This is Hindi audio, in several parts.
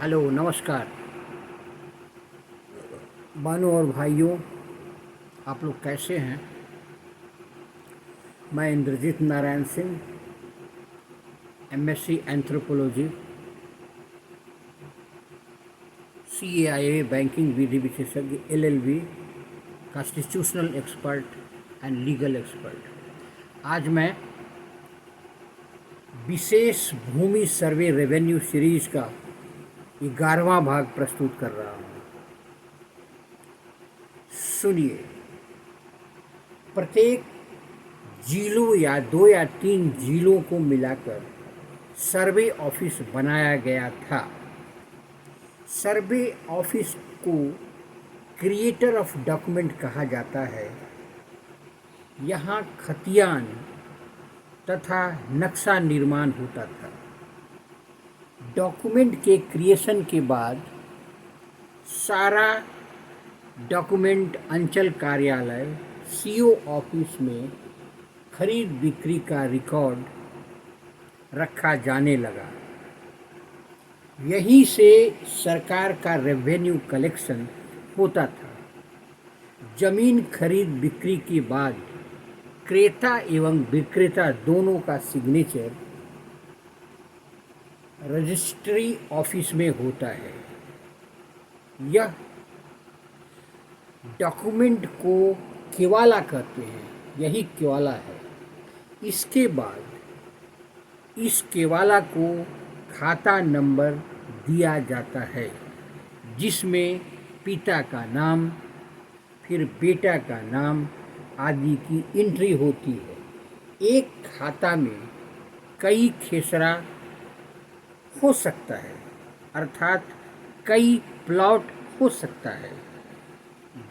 हेलो नमस्कार बहनों और भाइयों, आप लोग कैसे हैं। मैं Indrajeet Narayan Singh, MSc anthropology, CAIA banking विधि विशेषज्ञ, LLB, constitutional expert and legal expert. आज मैं विशेष भूमि सर्वे रेवेन्यू सीरीज का 11वां भाग प्रस्तुत कर रहा हूँ। सुनिए, प्रत्येक जिलों या 2 या 3 जिलों को मिलाकर सर्वे ऑफिस बनाया गया था। सर्वे ऑफिस को क्रिएटर ऑफ डॉक्यूमेंट कहा जाता है। यहाँ खतियान तथा नक्शा निर्माण होता था। डॉक्यूमेंट के क्रिएशन के बाद सारा डॉक्यूमेंट अंचल कार्यालय सीओ ऑफिस में खरीद बिक्री का रिकॉर्ड रखा जाने लगा। यहीं से सरकार का रेवेन्यू कलेक्शन होता था। जमीन खरीद बिक्री के बाद क्रेता एवं विक्रेता दोनों का सिग्नेचर रजिस्ट्री ऑफिस में होता है। यह डॉक्यूमेंट को केवाला कहते हैं, यही केवाला है। इसके बाद इस केवाला को खाता नंबर दिया जाता है, जिसमें पिता का नाम, फिर बेटा का नाम आदि की एंट्री होती है। एक खाता में कई खेसरा हो सकता है, अर्थात कई प्लॉट हो सकता है।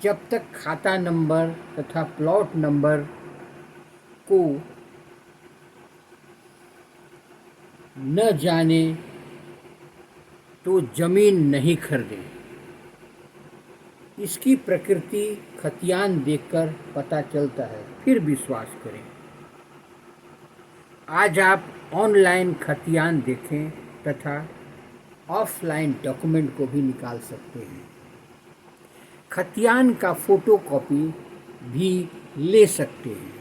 जब तक खाता नंबर तथा प्लॉट नंबर को न जाने तो जमीन नहीं खरीदें। इसकी प्रकृति खतियान देखकर पता चलता है, फिर विश्वास करें। आज आप ऑनलाइन खतियान देखें तथा ऑफलाइन डॉक्यूमेंट को भी निकाल सकते हैं। खतियान का फोटोकॉपी भी ले सकते हैं।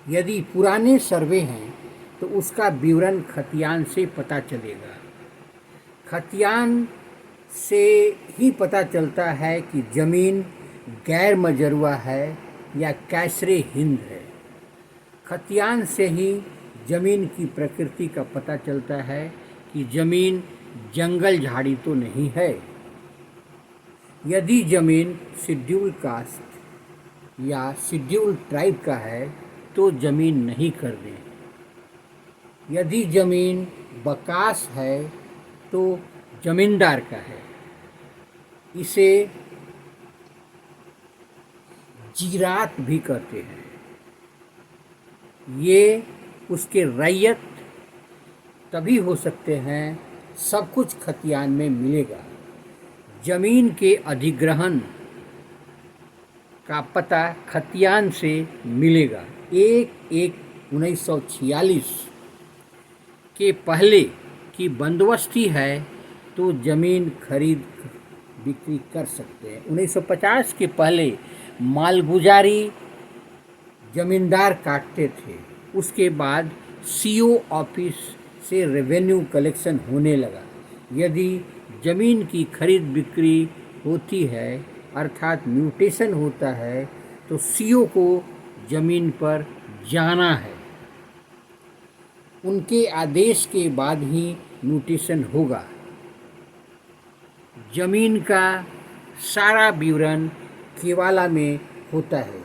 यदि पुराने सर्वे हैं तो उसका विवरण खतियान से पता चलेगा। खतियान से ही पता चलता है कि ज़मीन गैर मजरूआ है या कैसरे हिंद है। खतियान से ही ज़मीन की प्रकृति का पता चलता है कि ज़मीन जंगल झाड़ी तो नहीं है। यदि ज़मीन शेड्यूल कास्ट या शेड्यूल ट्राइब का है तो ज़मीन नहीं खरीदें। यदि ज़मीन बकास है तो जमींदार का है। इसे जीरात भी कहते हैं। ये उसके रैयत तभी हो सकते हैं सब कुछ खतियान में मिलेगा। जमीन के अधिग्रहण का पता खतियान से मिलेगा। 1/1/1946 के पहले की बंदोबस्ती है तो ज़मीन खरीद बिक्री कर सकते हैं। 1950 के पहले मालगुजारी जमींदार काटते थे। उसके बाद सीओ ऑफिस से रेवेन्यू कलेक्शन होने लगा। यदि ज़मीन की खरीद बिक्री होती है, अर्थात म्यूटेशन होता है, तो सीओ को ज़मीन पर जाना है। उनके आदेश के बाद ही म्यूटेशन होगा। ज़मीन का सारा विवरण केवाला में होता है।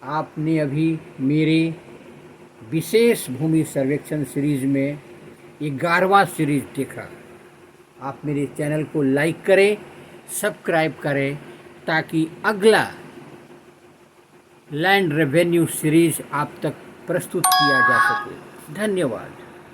आपने अभी मेरे विशेष भूमि सर्वेक्षण सीरीज में 11वां सीरीज देखा। आप मेरे चैनल को लाइक करें, सब्सक्राइब करें, ताकि अगला लैंड रेवेन्यू सीरीज आप तक प्रस्तुत किया जा सके। धन्यवाद।